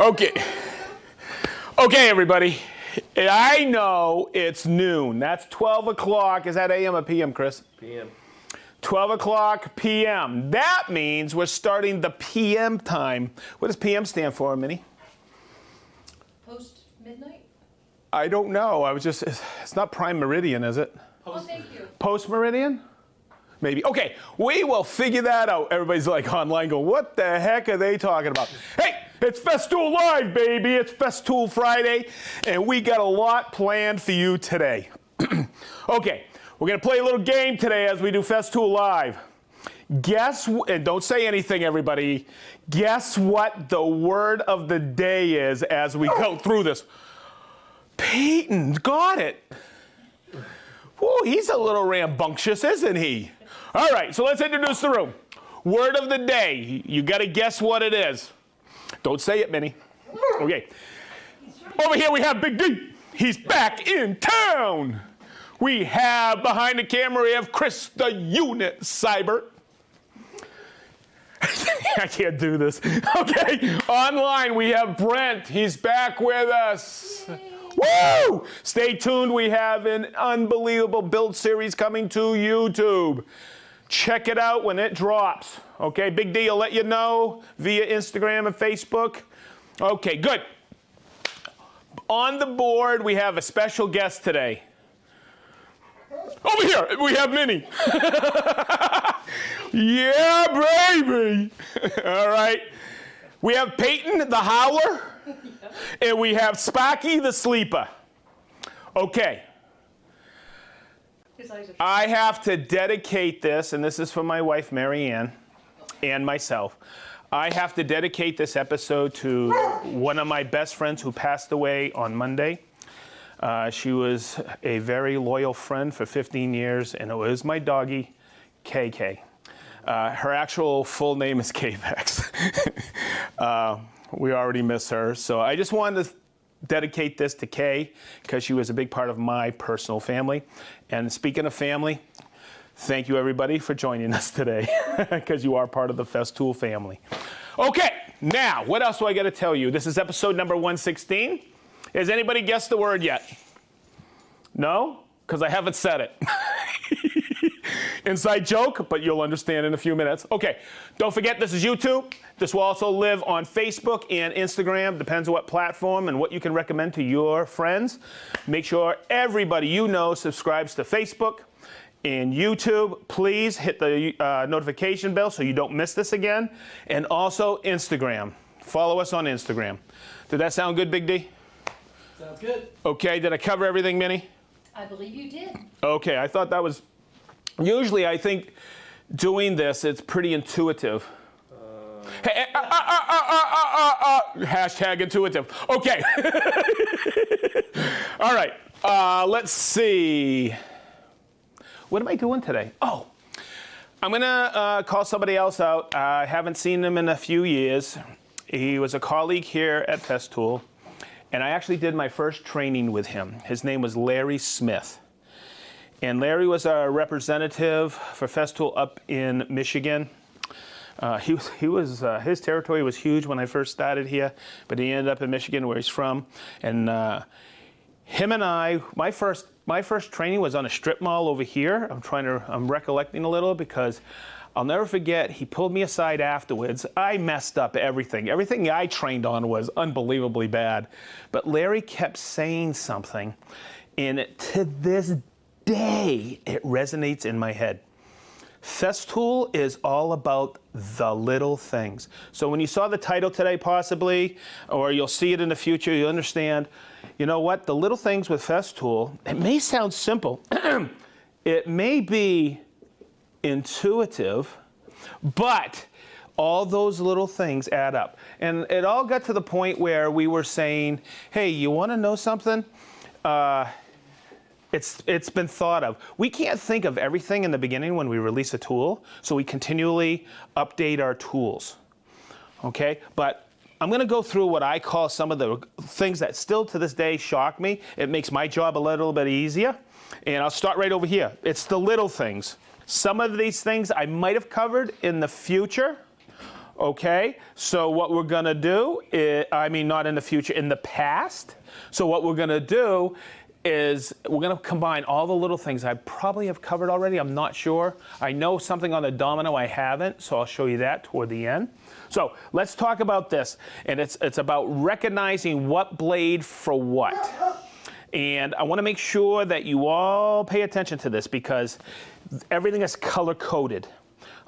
Okay. Okay, everybody. I know it's noon. That's 12 o'clock. Is that AM or PM, Chris? PM. 12 o'clock PM. That means we're starting the PM time. What does PM stand for, Minnie? Post midnight? I don't know. It's not prime meridian, is it? Oh, thank you. Post meridian? Maybe. Okay, we will figure that out. Everybody's like online going, what the heck are they talking about? Hey, it's Festool Live, baby. It's Festool Friday, and we got a lot planned for you today. Okay, we're going to play a little game today as we do Festool Live. Guess, and don't say anything, everybody. Guess what the word of the day is as we go through this. Peyton got it. Whoa, he's a little rambunctious, isn't he? All right, so let's introduce the room. Word of the day. You got to guess what it is. Don't say it, Minnie. Okay. Over here we have Big D. He's back in town. We have behind the camera, we have Chris the Unit Cyber. I can't do this. Okay. Online we have Brent. He's back with us. Woo! Stay tuned. We have an unbelievable build series coming to YouTube. Check it out when it drops. Okay, Big D will let you know via Instagram and Facebook. Okay, good. On the board, we have a special guest today. Over here, we have Minnie. Yeah, baby. All right. We have Peyton, the Howler. And we have Sparky, the Sleeper. Okay. I have to dedicate this, and this is for my wife, Mary Ann, and myself. I have to dedicate this episode to one of my best friends who passed away on Monday. She was a very loyal friend for 15 years, and it was my doggie, KK. Her actual full name is K-Vex. We already miss her, so I just wanted to dedicate this to Kay because she was a big part of my personal family. And speaking of family, thank you everybody for joining us today because you are part of the Festool family. Okay, now what else do I got to tell you? This is episode number 116. Has anybody guessed the word yet? No? Because I haven't said it. Inside joke, but you'll understand in a few minutes. Okay, don't forget this is YouTube. This will also live on Facebook and Instagram. Depends on what platform and what you can recommend to your friends. Make sure everybody you know subscribes to Facebook and YouTube. Please hit the notification bell so you don't miss this again. And also Instagram. Follow us on Instagram. Did that sound good, Big D? Sounds good. Okay, did I cover everything, Minnie? I believe you did. Okay, I thought that was... Usually, I think doing this, it's pretty intuitive. Hashtag intuitive. Okay. All right. Let's see. What am I doing today? Oh, I'm going to call somebody else out. I haven't seen him in a few years. He was a colleague here at Festool, and I actually did my first training with him. His name was Larry Smith. And Larry was our representative for Festool up in Michigan. His territory was huge when I first started here, but he ended up in Michigan where he's from. And him and I, my first training was on a strip mall over here. I'm recollecting a little because I'll never forget, he pulled me aside afterwards. I messed up everything. Everything I trained on was unbelievably bad. But Larry kept saying something, and to this day, it resonates in my head. Festool is all about the little things. So when you saw the title today, possibly, or you'll see it in the future, you'll understand, you know what, the little things with Festool, it may sound simple. It may be intuitive, but all those little things add up. And it all got to the point where we were saying, hey, you want to know something? It's been thought of. We can't think of everything in the beginning when we release a tool, so we continually update our tools, okay? But I'm going to go through what I call some of the things that still to this day shock me. It makes my job a little bit easier, and I'll start right over here. It's the little things. Some of these things I might have covered in the future, Okay, so what we're gonna do is, I mean, not in the future, in the past. So what we're gonna do is we're gonna combine all the little things I probably have covered already, I'm not sure. I know something on the Domino I haven't, so I'll show you that toward the end. So let's talk about this, and it's about recognizing what blade for what. And I wanna make sure that you all pay attention to this because everything is color-coded.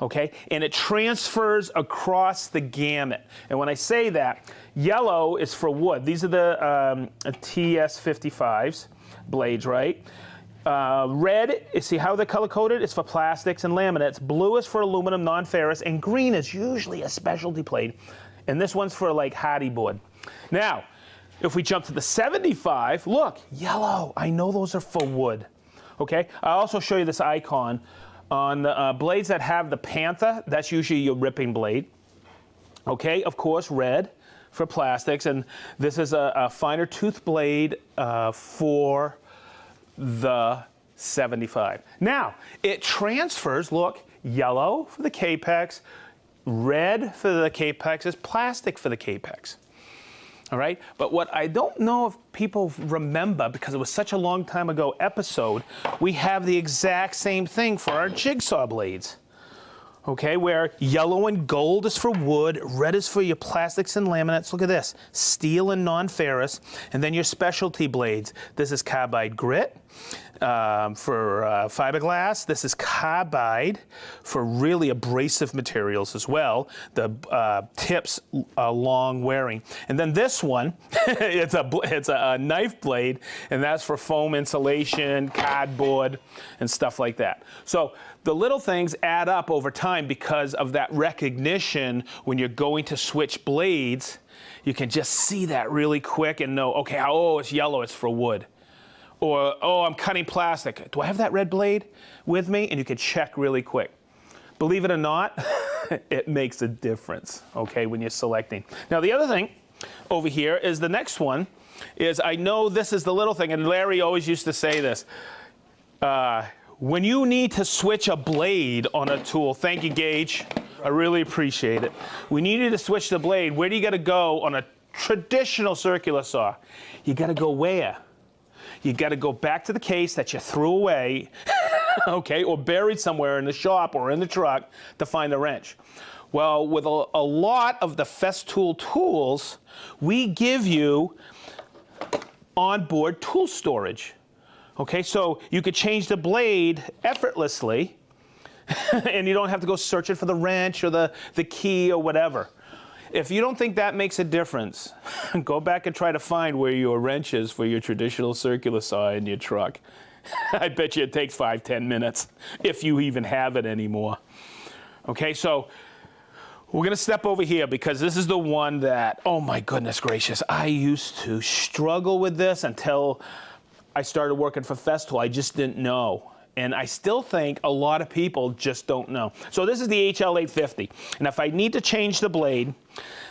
Okay, and it transfers across the gamut. And when I say that, yellow is for wood. These are the TS55s blades, right? Red, you see how they're color-coded? It's for plastics and laminates. Blue is for aluminum, non-ferrous, and green is usually a specialty blade. And this one's for like hardy board. Now, if we jump to the 75, look, yellow. I know those are for wood. Okay, I'll also show you this icon. On the blades that have the panther, that's usually your ripping blade. Okay, of course, red for plastics, and this is a finer tooth blade for the 75. Now, it transfers, look, yellow for the Capex, red for the Capexes, plastic for the Capex. All right, but what I don't know if people remember, because it was such a long time ago episode, we have the exact same thing for our jigsaw blades. Okay, where yellow and gold is for wood, red is for your plastics and laminates. Look at this, steel and non-ferrous, and then your specialty blades. This is carbide grit for fiberglass. This is carbide for really abrasive materials as well. The tips are long wearing. And then this one, it's a knife blade, and that's for foam insulation, cardboard, and stuff like that. So the little things add up over time because of that recognition. When you're going to switch blades, you can just see that really quick and know, okay, oh, it's yellow, it's for wood. Or, oh, I'm cutting plastic. Do I have that red blade with me? And you can check really quick. Believe it or not, it makes a difference, okay, when you're selecting. Now, the other thing over here is the next one is, I know this is the little thing, and Larry always used to say this. When you need to switch a blade on a tool, thank you, Gage. I really appreciate it. When you need to switch the blade, where do you got to go on a traditional circular saw? You got to go where? You got to go back to the case that you threw away, okay, or buried somewhere in the shop or in the truck to find the wrench. Well, with a lot of the Festool tools, we give you onboard tool storage. Okay, so you could change the blade effortlessly, and you don't have to go searching for the wrench or the key or whatever. If you don't think that makes a difference, go back and try to find where your wrench is for your traditional circular saw in your truck. I bet you it takes 5-10 minutes, if you even have it anymore. Okay, so we're gonna step over here because this is the one that, oh my goodness gracious, I used to struggle with this until I started working for Festool. I just didn't know. And I still think a lot of people just don't know. So this is the HL850. And if I need to change the blade,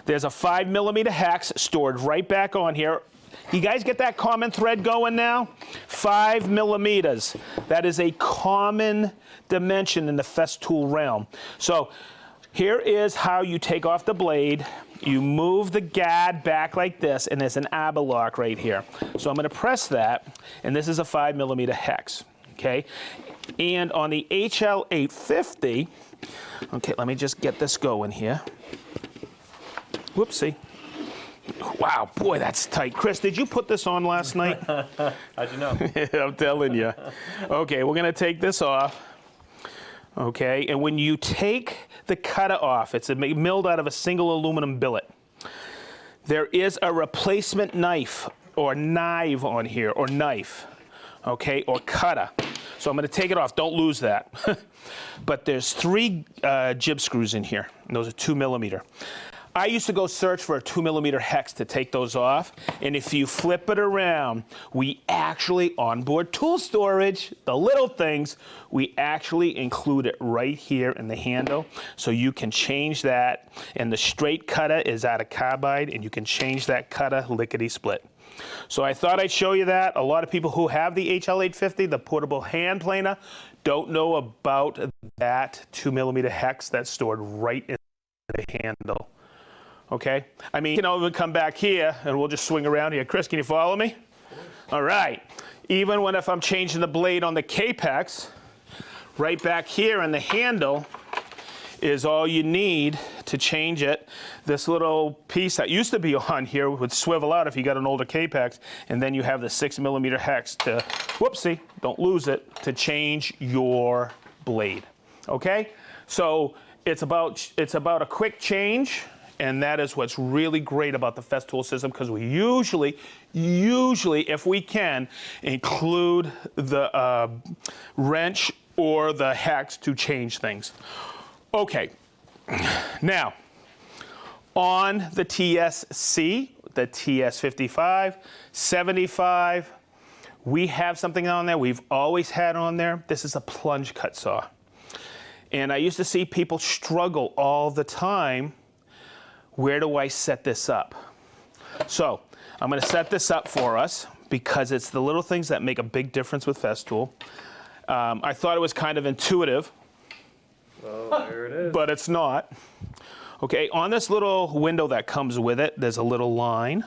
there's a 5mm hex stored right back on here. You guys get that common thread going now? 5mm. That is a common dimension in the Festool realm. So here is how you take off the blade. You move the gad back like this, and there's an arbor lock right here. So I'm going to press that, and this is a 5mm hex. Okay, and on the HL850, okay, let me just get this going here. Whoopsie. Wow, boy, that's tight. Chris, did you put this on last night? How'd you know? I'm telling you. Okay, we're gonna take this off. Okay, and when you take the cutter off, it's milled out of a single aluminum billet. There is a replacement knife or knife on here, or knife, okay, or cutter. So I'm going to take it off. Don't lose that. But there's 3 jib screws in here. And those are 2mm. I used to go search for a 2mm hex to take those off. And if you flip it around, we actually, onboard tool storage, the little things, we actually include it right here in the handle. So you can change that. And the straight cutter is out of carbide, and you can change that cutter lickety-split. So I thought I'd show you that. A lot of people who have the HL850, the portable hand planer, don't know about that 2mm hex that's stored right in the handle. Okay? I mean, you know, we'll come back here and we'll just swing around here. Chris, can you follow me? All right. Even if I'm changing the blade on the Capex, right back here in the handle is all you need to change it. This little piece that used to be on here would swivel out if you got an older Capex, and then you have the 6mm hex to, whoopsie, don't lose it, to change your blade. Okay? So it's about a quick change, and that is what's really great about the Festool system, because we usually, if we can, include the wrench or the hex to change things. Okay, now, on the TSC, the TS55, 75, we have something on there we've always had on there. This is a plunge cut saw. And I used to see people struggle all the time. Where do I set this up? So, I'm gonna set this up for us because it's the little things that make a big difference with Festool. I thought it was kind of intuitive. Oh, there it is. But it's not. Okay, on this little window that comes with it, there's a little line.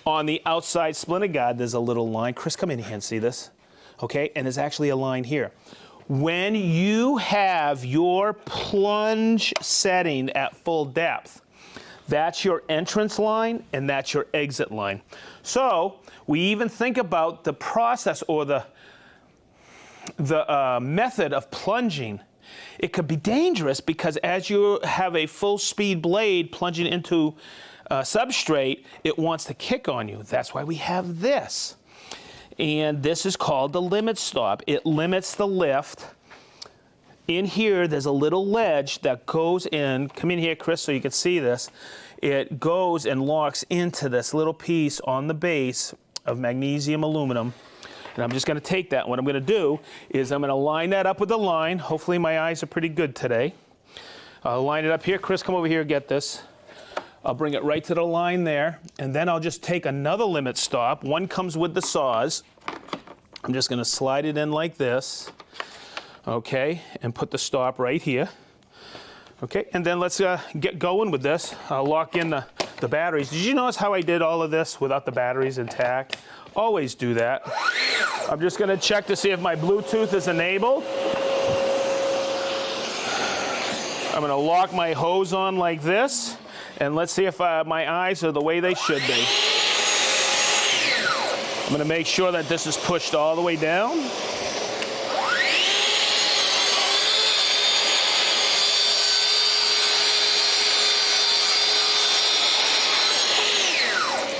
On the outside splinter guard, there's a little line. Chris, come in here and see this. Okay, and there's actually a line here. When you have your plunge setting at full depth, that's your entrance line and that's your exit line. So we even think about the process or the method of plunging. It could be dangerous because as you have a full speed blade plunging into substrate, it wants to kick on you. That's why we have this. And this is called the limit stop. It limits the lift. In here, there's a little ledge that goes in. Come in here, Chris, so you can see this. It goes and locks into this little piece on the base of magnesium aluminum. And I'm just going to take that. What I'm going to do is I'm going to line that up with the line. Hopefully my eyes are pretty good today. I'll line it up here. Chris, come over here, get this. I'll bring it right to the line there. And then I'll just take another limit stop. One comes with the saws. I'm just going to slide it in like this. Okay, and put the stop right here. Okay, and then let's get going with this. I'll lock in the batteries. Did you notice how I did all of this without the batteries intact? Always do that. I'm just going to check to see if my Bluetooth is enabled. I'm going to lock my hose on like this, and let's see if my eyes are the way they should be. I'm going to make sure that this is pushed all the way down.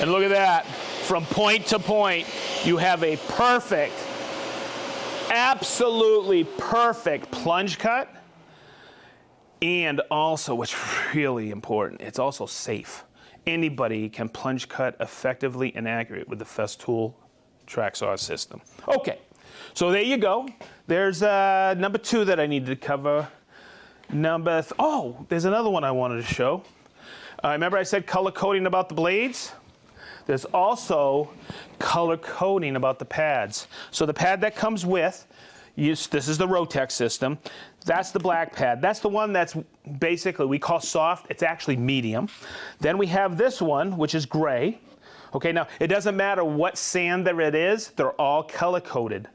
And look at that. From point to point, you have a perfect, absolutely perfect plunge cut. And also, what's really important, it's also safe. Anybody can plunge cut effectively and accurate with the Festool track saw system. Okay, so there you go. There's number 2 that I needed to cover. There's another one I wanted to show. Remember I said color coding about the blades? There's also color coding about the pads. So the pad that comes with, this is the Rotex system. That's the black pad. That's the one that's basically, we call soft. It's actually medium. Then we have this one, which is gray. Okay, now it doesn't matter what sander it is, they're all color coded.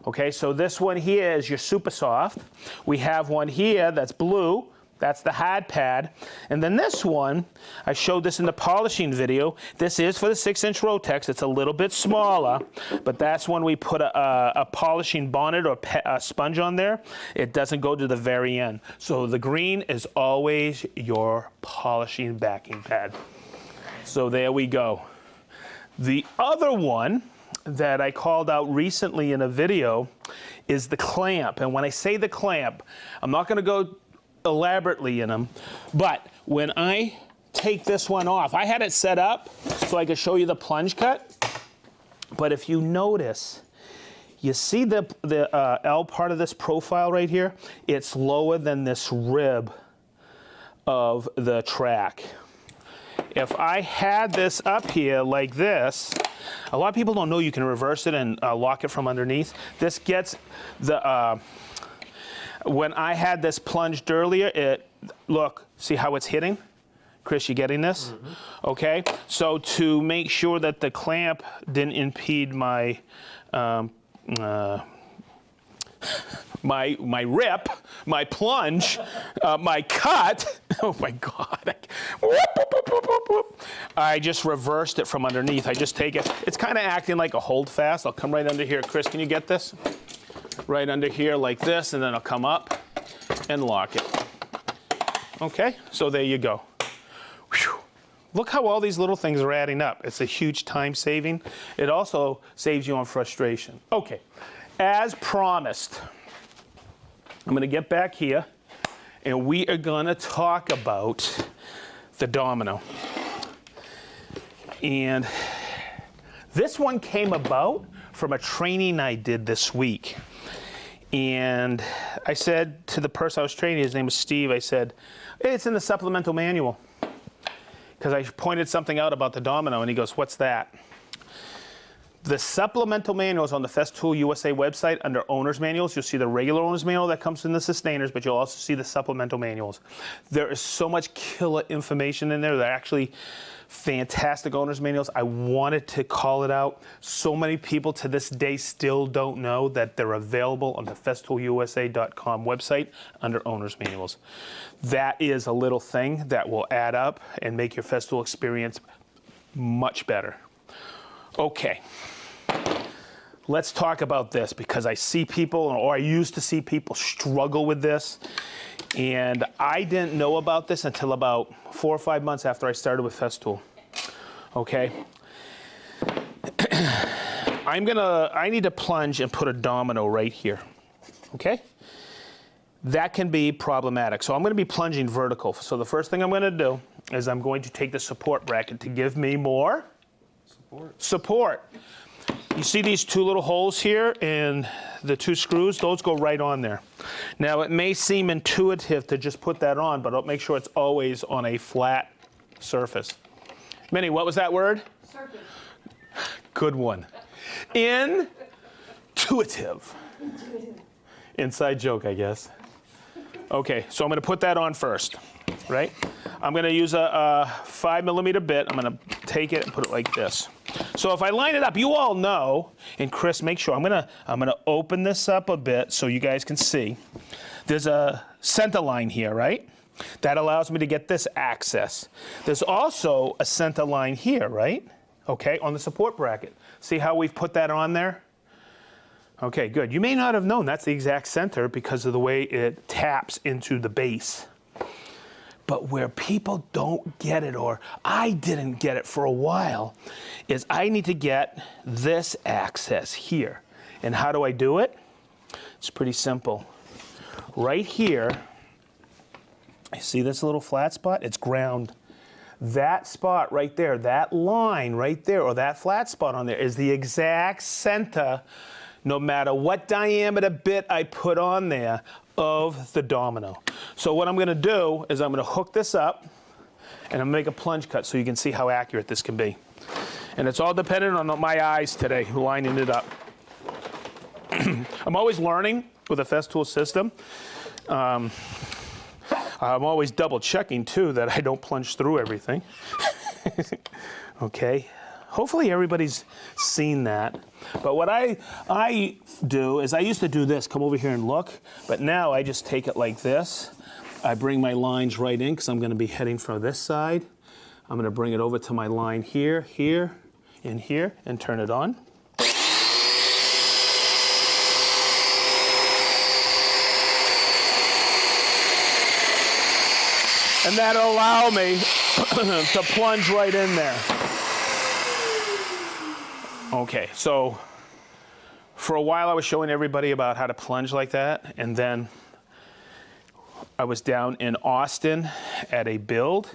Okay, so this one here is your super soft. We have one here that's blue. That's the hard pad. And then this one, I showed this in the polishing video. This is for the 6-inch Rotex. It's a little bit smaller, but that's when we put a polishing bonnet or a sponge on there. It doesn't go to the very end. So the green is always your polishing backing pad. So there we go. The other one that I called out recently in a video is the clamp. And when I say the clamp, I'm not going to go elaborately in them, but when I take this one off, I had it set up so I could show you the plunge cut, but if you notice, you see the L part of this profile right here? It's lower than this rib of the track. If I had this up here like this, a lot of people don't know you can reverse it and lock it from underneath. This gets the when I had this plunged earlier, look, see how it's hitting? Chris, you getting this? Okay, so to make sure that the clamp didn't impede my my rip, my plunge, my cut, oh my God. I just reversed it from underneath. I just take it. It's kind of acting like a hold fast. I'll come right under here. Chris, can you get this? Right under here like this, and then I'll come up and lock it. Okay, so there you go. Whew. Look how all these little things are adding up. It's a huge time saving. It also saves you on frustration. Okay, as promised, I'm gonna get back here and we are gonna talk about the Domino. And this one came about from a training I did this week. And I said to the person I was training, his name was Steve, I said, hey, it's in the supplemental manual. Because I pointed something out about the Domino, and he goes, what's that? The supplemental manual is on the Festool USA website under owner's manuals. You'll see the regular owner's manual that comes in the sustainers, but you'll also see the supplemental manuals. There is so much killer information in there. They're actually fantastic owner's manuals. I wanted to call it out. So many people to this day still don't know that they're available on the festoolusa.com website under owner's manuals. That is a little thing that will add up and make your Festool experience much better. Okay, let's talk about this because I see people, or I used to see people struggle with this, and I didn't know about this until about 4 or 5 months after I started with Festool. Okay, I need to plunge and put a domino right here. Okay, that can be problematic. So I'm going to be plunging vertical. So the first thing I'm going to do is I'm going to take the support bracket to give me more support. You see these two little holes here and the two screws, those go right on there. Now it may seem intuitive to just put that on, but I'll make sure it's always on a flat surface. Minnie, what was that word? Surface. Good one. Intuitive. Inside joke, I guess. Okay, so I'm going to put that on first, right? I'm going to use a 5mm bit. I'm going to take it and put it like this. So if I line it up, you all know, and Chris, make sure, I'm going to open this up a bit so you guys can see. There's a center line here, right? That allows me to get this access. There's also a center line here, right? Okay, on the support bracket. See how we've put that on there? Okay, good. You may not have known that's the exact center because of the way it taps into the base. But where people don't get it, or I didn't get it for a while, is I need to get this access here. And how do I do it? It's pretty simple. Right here, you see this little flat spot? It's ground. That spot right there, that line right there, or that flat spot on there is the exact center, no matter what diameter bit I put on there, of the domino. So what I'm going to do is I'm going to hook this up and I'm going to make a plunge cut so you can see how accurate this can be. And it's all dependent on my eyes today, lining it up. I'm always learning with a Festool system. I'm always double checking too that I don't plunge through everything. Okay. Hopefully everybody's seen that. But what I do is I used to do this, come over here and look, but now I just take it like this. I bring my lines right in because I'm going to be heading from this side. I'm going to bring it over to my line here, here, and here, and turn it on. And that'll allow me to plunge right in there. Okay, so for a while I was showing everybody about how to plunge like that, and then I was down in Austin at a build,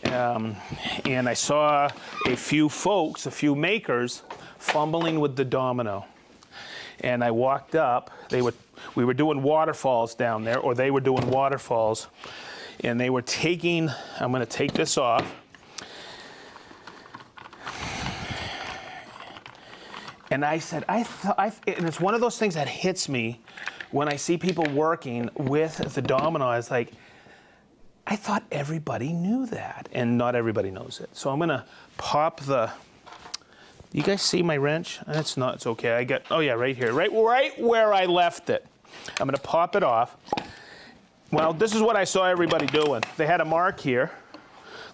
and I saw a few folks, a few makers, fumbling with the domino. And I walked up, we were doing waterfalls down there, or they were doing waterfalls, and they were taking, I'm gonna take this off, and I said, and it's one of those things that hits me when I see people working with the domino. It's like, I thought everybody knew that, and not everybody knows it. So I'm gonna pop the, you guys see my wrench? It's not, it's okay. I got, oh yeah, right here, right where I left it. I'm gonna pop it off. Well, this is what I saw everybody doing. They had a mark here.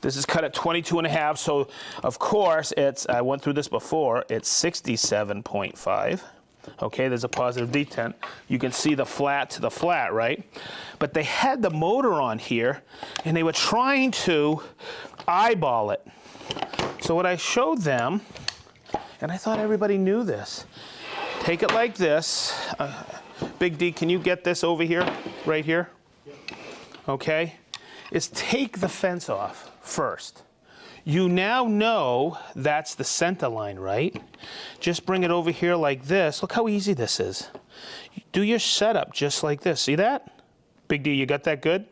This is cut at 22.5, so of course it's, I went through this before, it's 67.5. Okay, there's a positive detent. You can see the flat to the flat, right? But they had the motor on here, and they were trying to eyeball it. So what I showed them, and I thought everybody knew this, take it like this. Big D, can you get this over here, right here? Okay, is take the fence off first. You now know that's the center line, right? Just bring it over here like this. Look how easy this is. Do your setup just like this. See that? Big D, you got that good?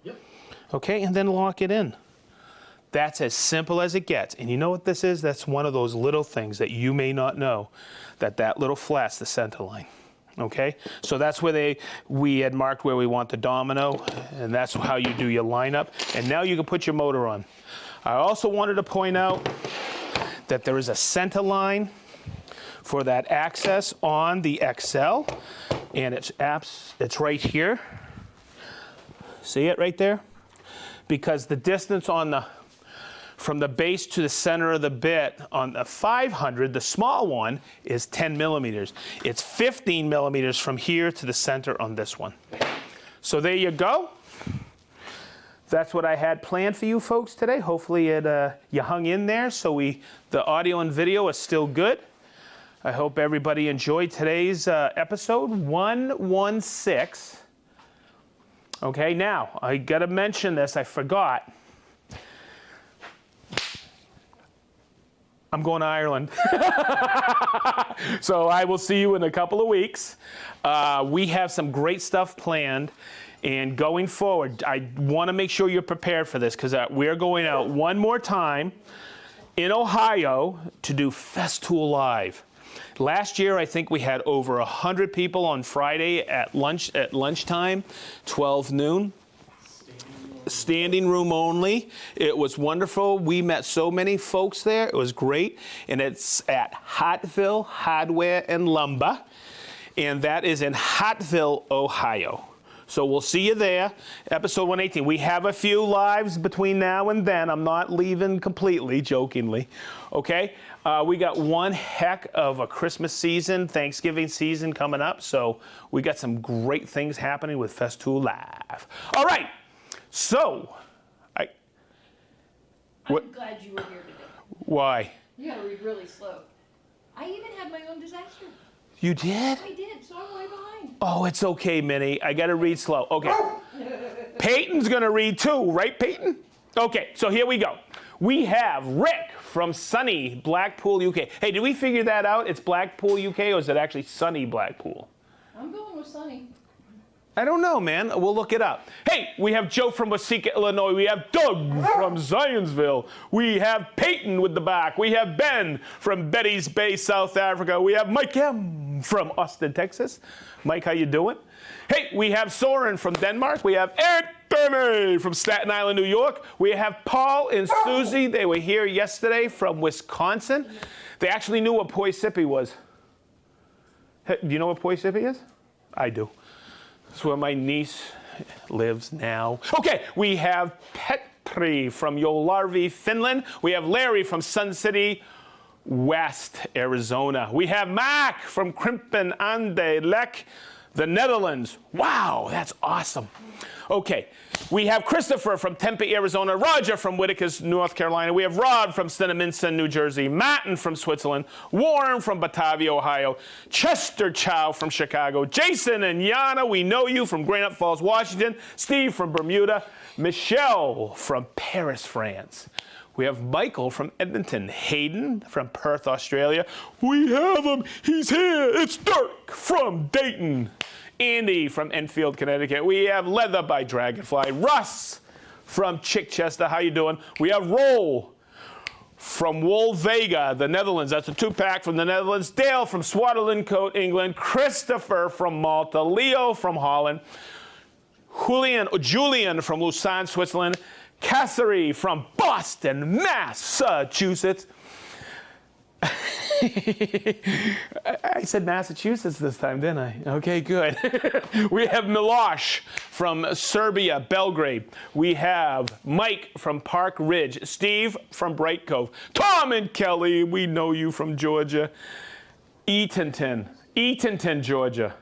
Yep. Okay, and then lock it in. That's as simple as it gets. And you know what this is? That's one of those little things that you may not know, that little flat's the center line. Okay, so that's where we had marked where we want the domino, and that's how you do your lineup. And now you can put your motor on. I also wanted to point out that there is a center line for that access on the XL, and it's right here. See it right there? Because the distance from the base to the center of the bit on the 500, the small one, is 10 millimeters. It's 15 millimeters from here to the center on this one. So there you go. That's what I had planned for you folks today. Hopefully you hung in there, so the audio and video is still good. I hope everybody enjoyed today's episode 116. Okay, now I gotta mention this, I forgot. I'm going to Ireland. So I will see you in a couple of weeks. We have some great stuff planned. And going forward, I want to make sure you're prepared for this, because we're going out one more time in Ohio to do Festool Live. Last year, I think we had over 100 people on Friday at lunchtime, 12 noon. Standing room only. It was wonderful. We met so many folks there. It was great. And it's at Hartville Hardware and Lumber. And that is in Hartville, Ohio. So we'll see you there. Episode 118. We have a few lives between now and then. I'm not leaving completely, jokingly. Okay? We got one heck of a Christmas season, Thanksgiving season coming up. So we got some great things happening with Festool Live. All right. So, I'm glad you were here today. Why? You gotta read really slow. I even had my own disaster. You did? I did, so I'm way behind. Oh, it's okay, Minnie. I got to read slow. Okay. Peyton's going to read too, right, Peyton? Okay, so here we go. We have Rick from sunny Blackpool, UK. Hey, did we figure that out? It's Blackpool, UK, or is it actually sunny Blackpool? I'm going with sunny. I don't know, man. We'll look it up. Hey, we have Joe from Waseca, Illinois. We have Doug from Zionsville. We have Peyton with the back. We have Ben from Betty's Bay, South Africa. We have Mike M from Austin, Texas. Mike, how you doing? Hey, we have Soren from Denmark. We have Eric Berme from Staten Island, New York. We have Paul and Susie. They were here yesterday from Wisconsin. They actually knew what Poisippi was. Hey, do you know what Poisippi is? I do. That's where my niece lives now. Okay, we have Petri from Joinery, Finland. We have Larry from Sun City, West Arizona. We have Mac from Krimpen aan de Lek, the Netherlands. Wow, that's awesome. Okay, we have Christopher from Tempe, Arizona, Roger from Whitaker's, North Carolina. We have Rod from Steneminson, New Jersey, Matten from Switzerland, Warren from Batavia, Ohio, Chester Chow from Chicago, Jason and Yana, we know you from Granite Falls, Washington, Steve from Bermuda, Michelle from Paris, France. We have Michael from Edmonton, Hayden from Perth, Australia. We have him, he's here, it's Dirk from Dayton. Andy from Enfield, Connecticut. We have Leather by Dragonfly. Russ from Chichester. How you doing? We have Roll from Wolvega, the Netherlands. That's a 2-pack from the Netherlands. Dale from Swaterland Coat, England. Christopher from Malta. Leo from Holland. Julian from Lausanne, Switzerland. Cassary from Boston, Massachusetts. I said Massachusetts this time, didn't I? Okay, good. We have Milosh from Serbia, Belgrade. We have Mike from Park Ridge. Steve from Bright Cove. Tom and Kelly, we know you from Georgia. Eatonton, Georgia.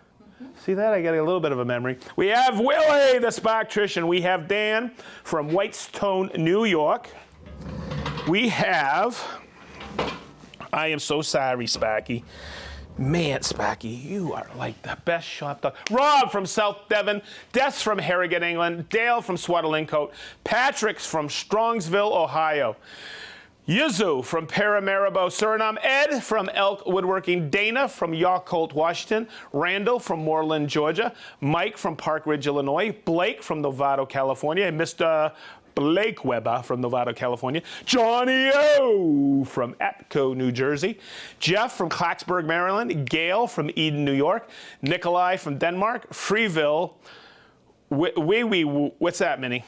See that? I got a little bit of a memory. We have Willie, the Sparktrician. We have Dan from Whitestone, New York. We have... I am so sorry, Sparky. Man, Sparky, you are like the best shop dog. Rob from South Devon, Des from Harrogate, England, Dale from Swaddling-Cote, Patrick's from Strongsville, Ohio, Yuzu from Paramaribo, Suriname, Ed from Elk Woodworking, Dana from Yakult, Washington, Randall from Moreland, Georgia, Mike from Park Ridge, Illinois, Blake from Novato, California, and Mr. Blake Weber from Novato, California, Johnny O from Atco, New Jersey, Jeff from Clarksburg, Maryland, Gail from Eden, New York, Nikolai from Denmark, Freeville, what's that, Minnie?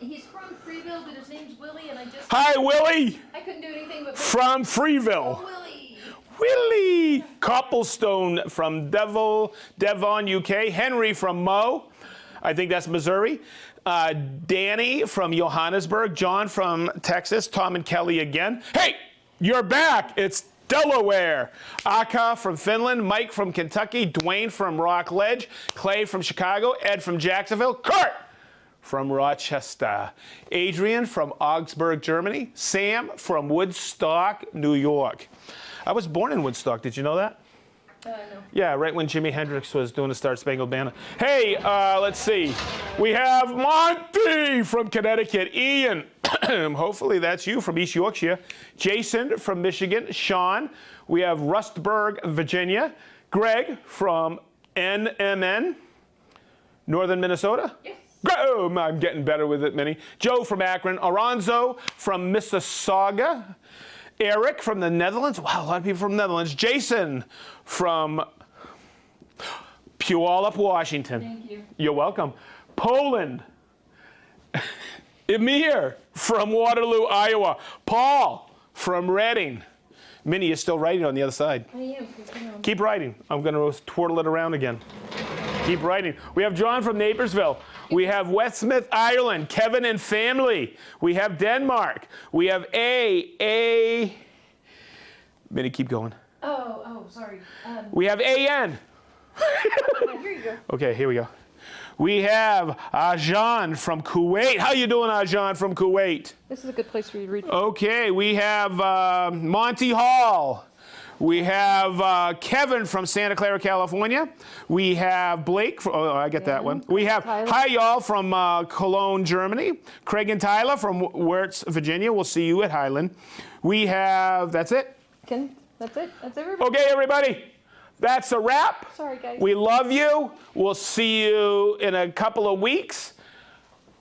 He's from Freeville, but his name's Willie, and I just... Hi, Willie! I couldn't do anything but... From Freeville. Oh, Willie! Willie! Copplestone from Devon, UK, Henry from Mo, I think that's Missouri, Danny from Johannesburg, John from Texas, Tom and Kelly again. Hey, you're back. It's Delaware. Aka from Finland, Mike from Kentucky, Dwayne from Rock Ledge, Clay from Chicago, Ed from Jacksonville, Kurt from Rochester, Adrian from Augsburg, Germany, Sam from Woodstock, New York. I was born in Woodstock. Did you know that? No. Yeah, right when Jimi Hendrix was doing the Star Spangled Banner. Hey, let's see. We have Monty from Connecticut. Ian, hopefully that's you, from East Yorkshire. Jason from Michigan. Sean. We have Rustburg, Virginia. Greg from NMN, Northern Minnesota. Yes. Oh, I'm getting better with it, Minnie. Joe from Akron. Aranzo from Mississauga. Eric from the Netherlands. Wow, a lot of people from the Netherlands. Jason from Puyallup, Washington. Thank you. You're welcome. Poland. Emir from Waterloo, Iowa. Paul from Reading. Minnie, you're still writing on the other side. I am. Keep writing. I'm going to twirl it around again. Keep writing. We have John from Napersville. We have Westmouth, Ireland. Kevin and family. We have Denmark. We have Minnie, keep going. Oh, sorry. We have AN. Here you go. Okay, here we go. We have Ajan from Kuwait. How you doing, Ajan from Kuwait? This is a good place for you to read. Okay, we have Monty Hall. We have Kevin from Santa Clara, California. We have Blake. I get that one. We have Hi y'all from Cologne, Germany. Craig and Tyler from Wirtz, Virginia. We'll see you at Highland. We have, that's it? That's it? That's everybody? Okay, everybody. That's a wrap. Sorry, guys. We love you. We'll see you in a couple of weeks.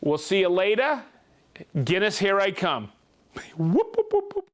We'll see you later. Guinness, here I come. Whoop, whoop, whoop, whoop.